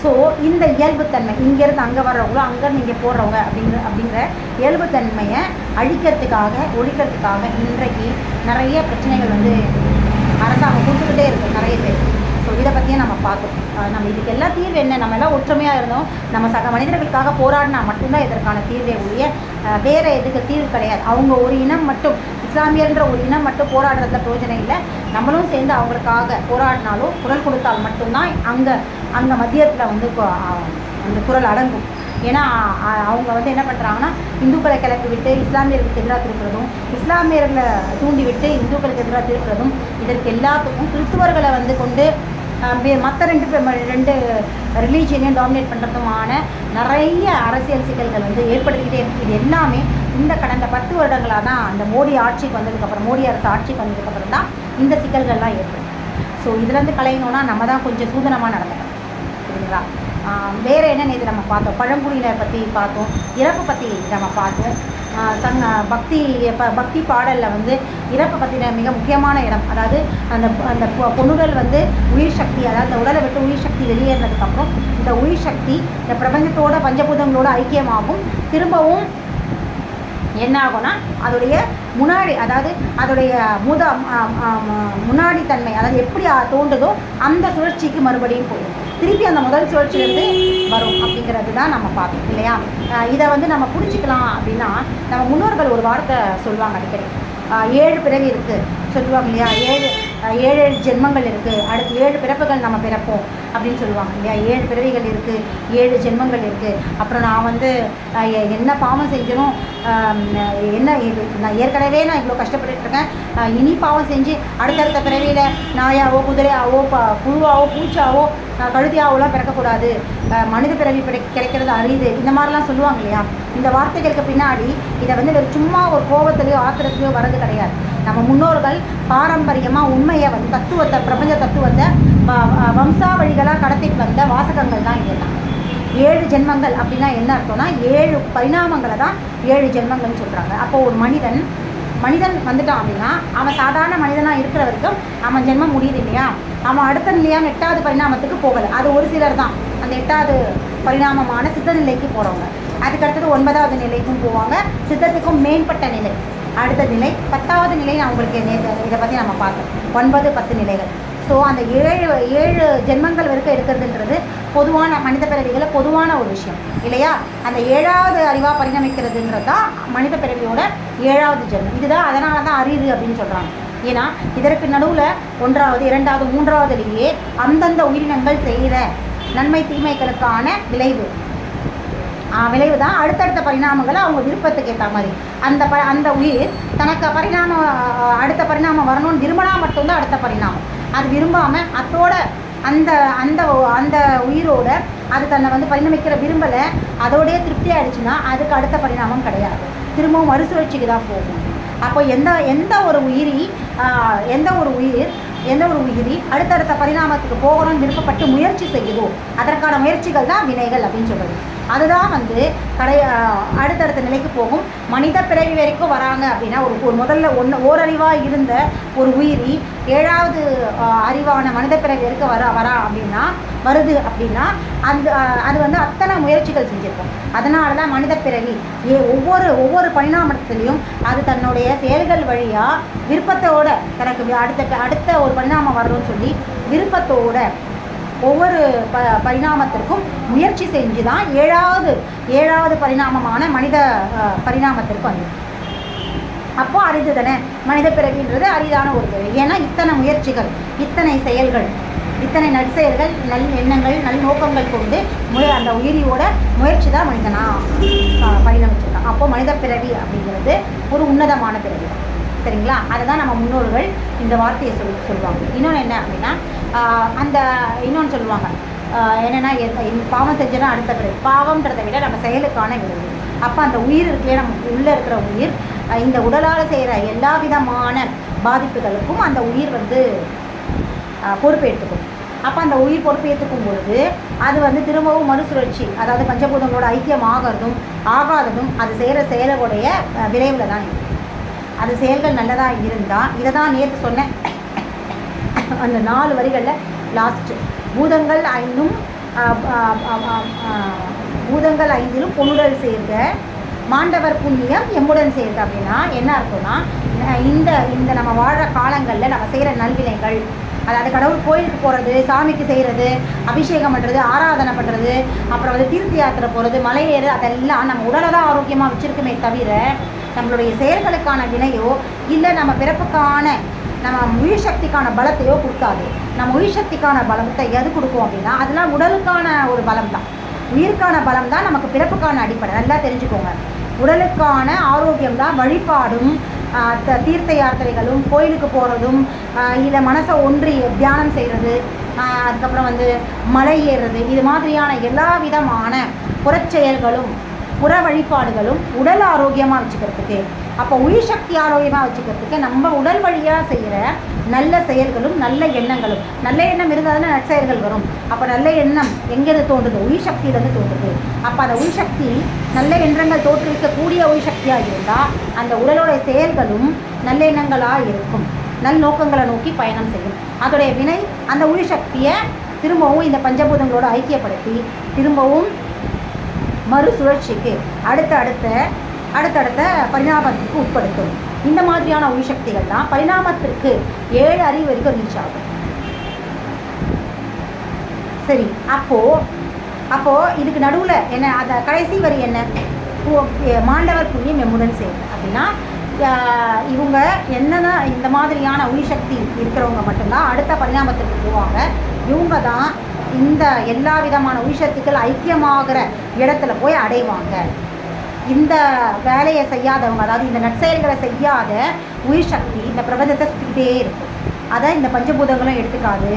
So இந்த இயல்புத்தன்மை இங்கேருந்து அங்கே வர்றவங்களோ அங்கேருந்து இங்கே போடுறவங்க அப்படிங்கிற இயல்புத்தன்மையை அழிக்கிறதுக்காக ஒழிக்கிறதுக்காக இன்றைக்கு நிறைய பிரச்சனைகள் வந்து அரசாங்கம் கொடுத்துக்கிட்டே இருக்குது நிறைய பேர். ஸோ இதை பற்றியும் நம்ம பார்த்தோம். நம்ம இதுக்கு எல்லா தீர்வு என்ன, நம்ம எல்லாம் ஒற்றுமையாக இருந்தோம், நம்ம சக மனிதர்களுக்காக போராடினா மட்டும்தான் இதற்கான தீர்வே ஒழிய வேறு எதுக்கு தீர்வு கிடையாது. அவங்க ஒரு இனம் மட்டும், இஸ்லாமியர்ன்ற ஒரு இனம் மட்டும் போராடுறதுல பிரயோஜனம் இல்லை. நம்மளும் சேர்ந்து அவங்களுக்காக போராடினாலும் குரல் கொடுத்தால் மட்டும்தான் அங்கே மத்தியத்தில் வந்து அந்த குரல் அடங்கும். ஏன்னா அவங்க வந்து என்ன பண்ணுறாங்கன்னா, இந்துக்களை கிளப்பி விட்டு இஸ்லாமியர்களுக்கு எதிராக திருப்புறதும், இஸ்லாமியர்களை தூண்டி விட்டு இந்துக்களுக்கு எதிராக திருப்புறதும், இதற்கு எல்லாத்துக்கும் கிறிஸ்துவர்களை வந்து கொண்டு மற்ற ரெண்டு ரிலீஜியனையும் டாமினேட் பண்ணுறதுமான நிறைய அரசியல் சிக்கல்கள் வந்து ஏற்படுத்திக்கிட்டே இருக்குது. இது எல்லாமே இந்த கடந்த 10 வருடங்களாக தான் அந்த மோடி ஆட்சிக்கு வந்ததுக்கப்புறம், மோடி அரசு ஆட்சிக்கு வந்ததுக்கப்புறம் தான் இந்த சிக்கல்கள்லாம் ஏற்படும். ஸோ இதுலேருந்து கலையணுன்னா நம்ம தான் கொஞ்சம் சூதனமாக நடந்துக்கணும், சரிங்களா? வேறு என்ன இது நம்ம பார்த்தோம், பழங்குடியினர் பற்றி பார்த்தோம், இறப்பு பற்றி நம்ம பார்த்தோம். பக்தி பாடலில் வந்து இறப்பை பற்றின மிக முக்கியமான இடம், அதாவது அந்த பொண்ணுடல் வந்து உயிர் சக்தி, அதாவது அந்த உடலை விட்டு உயிர் சக்தி வெளியேறினதுக்கப்புறம் இந்த உயிர் சக்தி இந்த பிரபஞ்சத்தோட பஞ்சபூதங்களோட ஐக்கியமாகும். திரும்பவும் என்ன ஆகும்னா அதோடைய முன்னாடி, அதாவது அதோடைய முன்னாடி தன்மை, அதாவது எப்படி தோன்றுதோ அந்த சுழற்சிக்கு மறுபடியும் போயிடும், திருப்பி அந்த முதல் சுழற்சியிலேருந்து வரும் அப்படிங்கிறது தான் நம்ம பார்த்தோம் இல்லையா? இதை வந்து நம்ம புரிஞ்சுக்கலாம் அப்படின்னா, நம்ம முன்னோர்கள் ஒரு வார்த்தை சொல்லுவாங்க அடிக்கடி, 7 பிறவி இருக்குது சொல்லுவாங்க இல்லையா? 7 ஜென்மங்கள் இருக்குது, அடுத்து 7 பிறப்புகள் நம்ம பிறப்போம் அப்படின்னு சொல்லுவாங்க இல்லையா? 7 பிறவிகள் இருக்குது, 7 ஜென்மங்கள் இருக்குது. அப்புறம் நான் வந்து என்ன பாவம் செஞ்சனும், என்ன நான் ஏற்கனவே நான் இவ்வளோ கஷ்டப்பட்டுருக்கேன், இனி பாவம் செஞ்சு அடுத்தடுத்த பிறவியில் நாயாவோ குதிரையாவோ புழுவாவோ பூச்சாவோ கழுதியாவோலாம் பிறக்கக்கூடாது, மனித பிறவி கிடைக்கிறது அரிது, இந்த மாதிரிலாம் சொல்லுவாங்க இல்லையா? இந்த வார்த்தைகளுக்கு பின்னாடி இதை வந்து சும்மா ஒரு கோபத்துலையோ ஆத்திரத்துலையோ வர்றது கிடையாது. நம்ம முன்னோர்கள் பாரம்பரியமாக உண்மையை வந்து தத்துவத்தை, பிரபஞ்ச தத்துவத்தை வம்சாவழிகளாக கடத்திட்டு வந்த வாசகங்கள் தான் இதெல்லாம். 7 ஜென்மங்கள் அப்படின்னா என்ன அர்த்தம்னா 7 பரிணாமங்களை தான் 7 ஜென்மங்கள்னு சொல்கிறாங்க. அப்போது ஒரு மனிதன் வந்துட்டான் அப்படின்னா அவன் சாதாரண மனிதனாக இருக்கிற வரைக்கும் அவன் ஜென்மம் முடியுது இல்லையா? அவன் அடுத்த நிலையான 8வது பரிணாமத்துக்கு போகலை. அது ஒரு சிலர் தான் அந்த 8வது பரிணாமமான சித்த நிலைக்கு போகிறவங்க. அதுக்கடுத்தது 9வது நிலைக்கும் போவாங்க, சித்தத்துக்கும் மேம்பட்ட நிலை. அடுத்த நிலை 10வது நிலை. நான் உங்களுக்கு இதை பற்றி நம்ம பார்த்தோம், 9, 10 நிலைகள். ஸோ அந்த 7 ஜென்மங்கள் வரைக்கும் எடுக்கிறதுன்றது பொதுவான மனித பிறவிகளை பொதுவான ஒரு விஷயம் இல்லையா? அந்த 7வது அறிவாக பரிணமிக்கிறதுன்றது தான் மனித பிறவியோட 7வது ஜென்மம். இதுதான் அதனால தான் அரிது அப்படின்னு சொல்கிறாங்க. ஏன்னா இதற்கு நடுவில் 1வது 2வது 3வதுலேயே அந்தந்த உயிரினங்கள் செய்கிற நன்மை தீமைகளுக்கான விளைவு தான் அடுத்தடுத்த பரிணாமங்களை அவங்க விருப்பத்துக்கு ஏற்ற மாதிரி அந்த உயிர் தனக்கு அடுத்த பரிணாமம் வரணும்னு விரும்பினா மட்டும்தான் அடுத்த பரிணாமம். அது விரும்பாமல் அதோட அந்த உயிரோட அது தன்னை வந்து பரிணமிக்கிற விரும்பலை, அதோடைய திருப்தி ஆயிடுச்சுன்னா அதுக்கு அடுத்த பரிணாமம் கிடையாது, திரும்பவும் மறுசுழற்சிக்கு தான் போகும். அப்போ எந்த ஒரு உயிரி அடுத்தடுத்த பரிணாமத்துக்கு போகணும்னு விருப்பப்பட்டு முயற்சி செய்யுதோ அதற்கான முயற்சிகள் தான் வினைகள் அப்படின்னு சொல்கிறது. அதுதான் வந்து அடுத்தடுத்த நிலைக்கு போகும். மனித பிறவி வரைக்கும் வராங்க அப்படின்னா முதல்ல ஓரறிவாக இருந்த ஒரு உயிரி 7வது அறிவான மனித பிறவி வரைக்கும் வரா அப்படின்னா வருது அப்படின்னா அது வந்து அத்தனை முயற்சிகள் செஞ்சுருக்கோம். அதனால தான் மனித பிறவி ஒவ்வொரு பரிணாமத்திலையும் அது தன்னுடைய செயல்கள் வழியாக விருப்பத்தோட தனக்கு அடுத்த ஒரு பரிணாமம் வரணும்னு சொல்லி விருப்பத்தோட ஒவ்வொரு பரிணாமத்திற்கும் முயற்சி செஞ்சு தான் 7வது பரிணாமமான மனித பரிணாமத்திற்கு வந்து. அப்போது அரிது தானே மனித பிறவின்றது அரிதான ஒரு பிறவி. ஏன்னா இத்தனை முயற்சிகள், இத்தனை செயல்கள், இத்தனை நற்செயல்கள், நல் எண்ணங்கள், நல் நோக்கங்கள் கொண்டு அந்த உயிரியோட முயற்சி தான் மனிதனாக பரிணமிச்சிருக்கான். அப்போது மனித பிறவி அப்படிங்கிறது ஒரு உன்னதமான பிறவி, சரிங்களா? அதை தான் நம்ம முன்னோர்கள் இந்த வார்த்தையை சொல்லுவாங்க. இன்னொன்று என்ன அப்படின்னா இன்னொன்று சொல்லுவாங்க என்னென்னா பாவம் செஞ்சோன்னா அடுத்த பிறகு பாவம்ன்றதை விட நம்ம செயலுக்கான விளைவு. அப்போ அந்த உயிர் இருக்குல்லையே, நம்ம உள்ளே இருக்கிற உயிர் இந்த உடலால் செய்கிற எல்லா விதமான பாதிப்புகளுக்கும் அந்த உயிர் வந்து பொறுப்பேற்றுக்கும். அப்போ அந்த உயிர் பொறுப்பேற்றுக்கும் பொழுது அது வந்து திரும்பவும் மறுசுழற்சி, அதாவது பஞ்சபூதங்களோட ஐக்கியம் ஆகாததும் அது செய்கிற செயலுடைய விளைவில் தான் இருக்குது. அது செயல்கள் நல்லதாக இருந்தால், இதை தான் நேற்று சொன்னேன் அந்த 4 வரிகளில் லாஸ்ட்டு, பூதங்கள் 5 பூதங்கள் 5லும் பொன்னுடல் சேர்க, மாண்டவர் புண்ணியம் எம்முடன் சேர்க. அப்படின்னா என்ன அர்த்தம்னா, இந்த இந்த நம்ம வாழ்கிற காலங்களில் நம்ம செய்கிற நல்வினைகள், அதாவது கடவுள் கோயிலுக்கு போகிறது, சாமிக்கு செய்கிறது, அபிஷேகம் பண்ணுறது, ஆராதனை பண்ணுறது, அப்புறம் வந்து தீர்த்த யாத்திரை போகிறது, மலை ஏறு, அதெல்லாம் நம்ம உடலை தான் ஆரோக்கியமாக வச்சுருக்குமே தவிர நம்மளுடைய செயல்களுக்கான வினையோ இல்லை நம்ம பிறப்புக்கான நம்ம உயிர் சக்திக்கான பலத்தையோ கொடுக்காது. நம்ம உயிர் சக்திக்கான பலத்தை எது கொடுக்கும் அப்படின்னா அதெல்லாம் உடலுக்கான ஒரு பலம் தான். உயிருக்கான பலம் தான் நமக்கு பிறப்புக்கான அடிப்படை. நல்லா தெரிஞ்சுக்கோங்க. உடலுக்கான ஆரோக்கியம் தான் வழிபாடும் தீர்த்த யாத்திரைகளும் கோயிலுக்கு போகிறதும் இல்லை மனசை ஒன்றி தியானம் செய்கிறது, அதுக்கப்புறம் வந்து மலை ஏறுறது, இது மாதிரியான எல்லா விதமான புறச்செயல்களும் புற வழிபாடுகளும் உடல் ஆரோக்கியமாக வச்சுக்கிறதுக்கு, அப்போ உயிர் சக்தி ஆரோக்கியமாக வச்சுக்கிறதுக்கு நம்ம உடல் வழியாக செய்கிற நல்ல செயல்களும் நல்ல எண்ணங்களும், நல்ல எண்ணம் இருந்தால் தானே நற்செயல்கள் வரும். அப்போ நல்ல எண்ணம் எங்கேருந்து தோன்றுது? உயிர் சக்தியிலேருந்து தோன்றுது. அப்போ அந்த உயிர் சக்தி நல்ல எண்ணங்கள் தோற்றுவிக்கக்கூடிய உயிர் சக்தியாக இருந்தால் அந்த உடலோடைய செயல்களும் நல்ல எண்ணங்களாக இருக்கும், நல் நோக்கங்களை நோக்கி பயணம் செய்யும். அதோடைய வினை அந்த உயிர் சக்தியை திரும்பவும் இந்த பஞ்சபூதங்களோடு ஐக்கியப்படுத்தி திரும்பவும் மறுசுழற்சிக்கு அடுத்தடுத்த பரிணாமத்துக்கு உட்படுத்தும். இந்த மாதிரியான உயிர் சக்திகள் தான் பரிணாமத்திற்கு 7 அறிவு வரைக்கும் ரீச் ஆகும். சரி, அப்போ இதுக்கு நடுவில் என்ன, அந்த கடைசி வரி என்ன? மாண்டவர் புண்ணியம் எம்முடன் சேர்ந்து. அப்படின்னா இவங்க என்னன்னா இந்த மாதிரியான உயிர் சக்தி இருக்கிறவங்க மட்டும்தான் அடுத்த பரிணாமத்திற்கு போவாங்க. இவங்க தான் இந்த எல்லா விதமான உயிர் சக்திகள் ஐக்கியமாகிற இடத்துல போய் அடைவாங்க. இந்த வேலையை செய்யாதவங்க, அதாவது இந்த நற்செயல்களை செய்யாத உயிர் சக்தி இந்த பிரபஞ்சத்தை சுற்றிக்கிட்டே இருக்கும். அதை இந்த பஞ்சபூதங்களும் எடுத்துக்காது.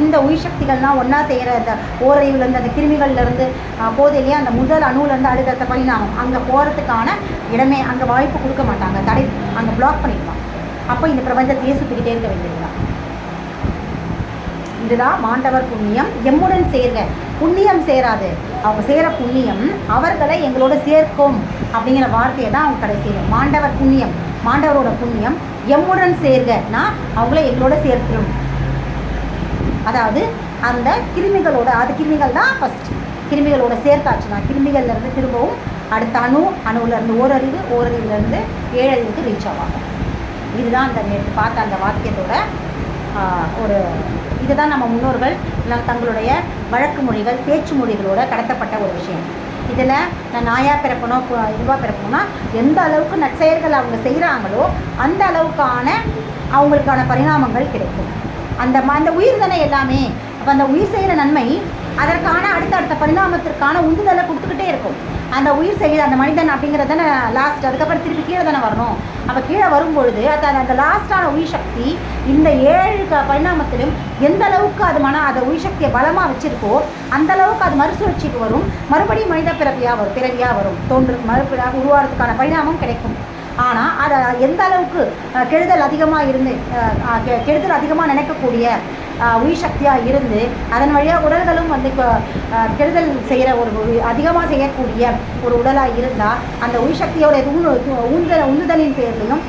இந்த உயிர் சக்திகள்லாம் ஒன்றா செய்கிற இந்த ஓரறிவுலேருந்து அந்த கிருமிகள்லேருந்து போதையிலேயே அந்த முதல் அணுவிலேருந்து அடுத்த பரிணாமம் அங்கே போகிறதுக்கான இடமே அங்கே வாய்ப்பு கொடுக்க மாட்டாங்க, தடை அங்கே பிளாக் பண்ணிடுவாங்க. அப்போ இந்த பிரபஞ்சத்தையே சுற்றிக்கிட்டே இருக்க வேண்டியதுதான். இதுதான் மாண்டவர் புண்ணியம் எம்முடன் சேர்க. புண்ணியம் சேராது, அவங்க செய்கிற புண்ணியம் அவர்களை எங்களோட சேர்க்கும் அப்படிங்கிற வார்த்தையை தான் அவங்க கடைசியில் மாண்டவர் புண்ணியம், மாண்டவரோட புண்ணியம் எம்முடன் சேர்கனா அவங்கள எங்களோட சேர்த்துடும். அதாவது அந்த கிருமிகளோட, அது கிருமிகள் தான் ஃபஸ்ட், கிருமிகளோட சேர்த்தாச்சுன்னா கிருமிகள்லேருந்து திரும்பவும் அடுத்த அணுவிலேருந்து ஓரறிவுலேருந்து 7 அறிவுக்கு ரீச் ஆவாங்க. இதுதான் அந்த நேற்று பார்த்த அந்த வாக்கியத்தோட ஒரு இதுதான் நம்ம முன்னோர்கள் தங்களுடைய வழக்கு மொழிகள் பேச்சு மொழிகளோட கடத்தப்பட்ட ஒரு விஷயம். இதில் நான் நாயாக பிறப்பணும் இதுவாக பிறப்பணும்னா எந்த அளவுக்கு நற்செயல்கள் அவங்க செய்கிறாங்களோ அந்த அளவுக்கான அவங்களுக்கான பரிணாமங்கள் கிடைக்கும். அந்த உயிர் தானே எல்லாமே. அப்போ அந்த உயிர் செய்கிற நன்மை அதற்கான அடுத்த பரிணாமத்திற்கான உந்துதலை கொடுத்துக்கிட்டே இருக்கும். அந்த உயிர் செய்கிற அந்த மனிதன் அப்படிங்கிறது தானே லாஸ்ட், அதுக்கப்புறம் திருப்பி கீழே தானே வரணும். அப்போ கீழே வரும்பொழுது அந்த லாஸ்டான உயிர் சக்தி இந்த 7 பரிணாமத்திலும் எந்த அளவுக்கு அதை உயிர் சக்தியை பலமாக வச்சுருக்கோ அந்த அளவுக்கு அது மறுசுழற்சிக்கு வரும், மறுபடியும் மனித பிறவியாக வரும், மறுபடியாக உருவாகிறதுக்கான பரிணாமம் கிடைக்கும். ஆனால் அதை எந்த அளவுக்கு கெடுதல் அதிகமாக நினைக்கக்கூடிய உயிர் சக்தியாக இருந்து அதன் வழியாக உடல்களும் வந்து கெடுதல் செய்கிற அதிகமாக செய்யக்கூடிய ஒரு உடலாக இருந்தால் அந்த உயிர் சக்தியோட உந்துதலின் பேர்லையும்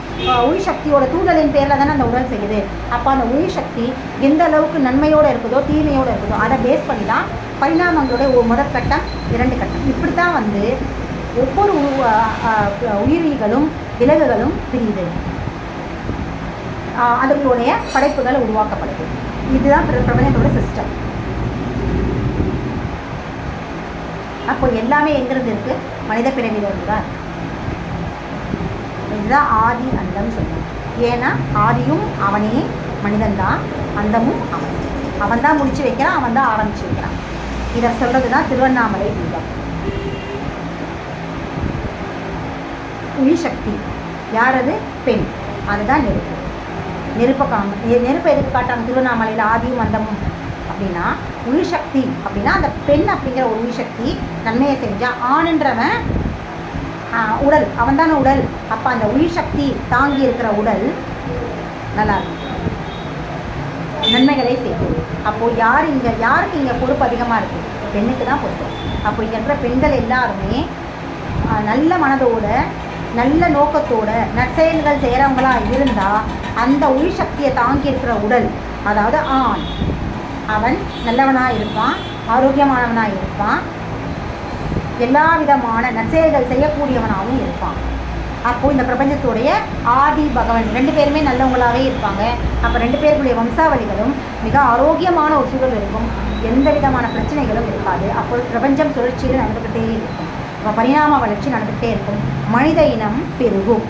உயிர் சக்தியோட தூண்டலின் பேரில் தானே அந்த உடல் செய்யுது. அப்போ அந்த உயிர் சக்தி எந்த அளவுக்கு நன்மையோடு இருக்குதோ தீமையோடு இருக்குதோ அதை பேஸ் பண்ணி தான் பரிணாமங்களுடைய ஒரு முதற்கட்டம் 2 கட்டம் இப்படி தான் வந்து ஒவ்வொரு உயிரிகளும் விலங்குகளும் பிரியுது, அதுகளுடைய படைப்புகள் உருவாக்கப்படுது. இதுதான் பிரபஞ்சத்தோட சிஸ்டம். அப்போ எல்லாமே எங்கிருந்து இருக்கு? மனித பிறவியிலிருந்து தான். இதுதான் ஆதி அந்தம் சொல்லுவோம். ஏன்னா ஆதியும் அவனே மனிதன் தான், அந்தமும் அவன் தான் முடிச்சு வைக்கிறான், அவன் தான் ஆரம்பிச்சு வைக்கிறான். இதை சொல்றது தான் திருவண்ணாமலை தீபம். உயிர் சக்தி யார்? அது பெண். அதுதான் நெருப்பை எதுக்கு காட்டாங்க திருவண்ணாமலையில் ஆதியும் அந்தமும் அப்படின்னா உயிர் சக்தி அப்படின்னா அந்த பெண் அப்படிங்கிற ஒரு உயிர் சக்தி நன்மையை செஞ்சால் ஆணுன்றவன் உடல், அவன் தானே உடல். அப்போ அந்த உயிர் சக்தி தாங்கி இருக்கிற உடல் நல்லா இருக்கும், நன்மைகளை செய்யும். அப்போது யாருக்கு இங்கே பொறுப்பு அதிகமாக இருக்குது? பெண்ணுக்கு தான் பொறுப்பு. அப்போ இங்கே இருக்கிற பெண்கள் எல்லாருமே நல்ல மனதோட நல்ல நோக்கத்தோட நற்செயல்கள் செய்கிறவங்களா இருந்தால் அந்த உயிர் சக்தியை தாங்கி இருக்கிற உடல், அதாவது ஆண், அவன் நல்லவனாக இருப்பான், ஆரோக்கியமானவனாக இருப்பான், எல்லா விதமான நற்செயல்கள் செய்யக்கூடியவனாகவும் இருப்பான். அப்போது இந்த பிரபஞ்சத்துடைய ஆதி பகவன் 2 பேருமே நல்லவங்களாகவே இருப்பாங்க. அப்போ 2 பேருக்குரிய வம்சாவளிகளும் மிக ஆரோக்கியமான ஒரு சூழல் இருக்கும், எந்த விதமான பிரச்சனைகளும் இருக்காது. அப்போ பிரபஞ்சம் சுழற்சியில் நடந்துக்கிட்டே இருக்கும், அப்போ பரிணாம வளர்ச்சி நடந்துகிட்டே இருக்கும், மனித இனம் பெருகும்.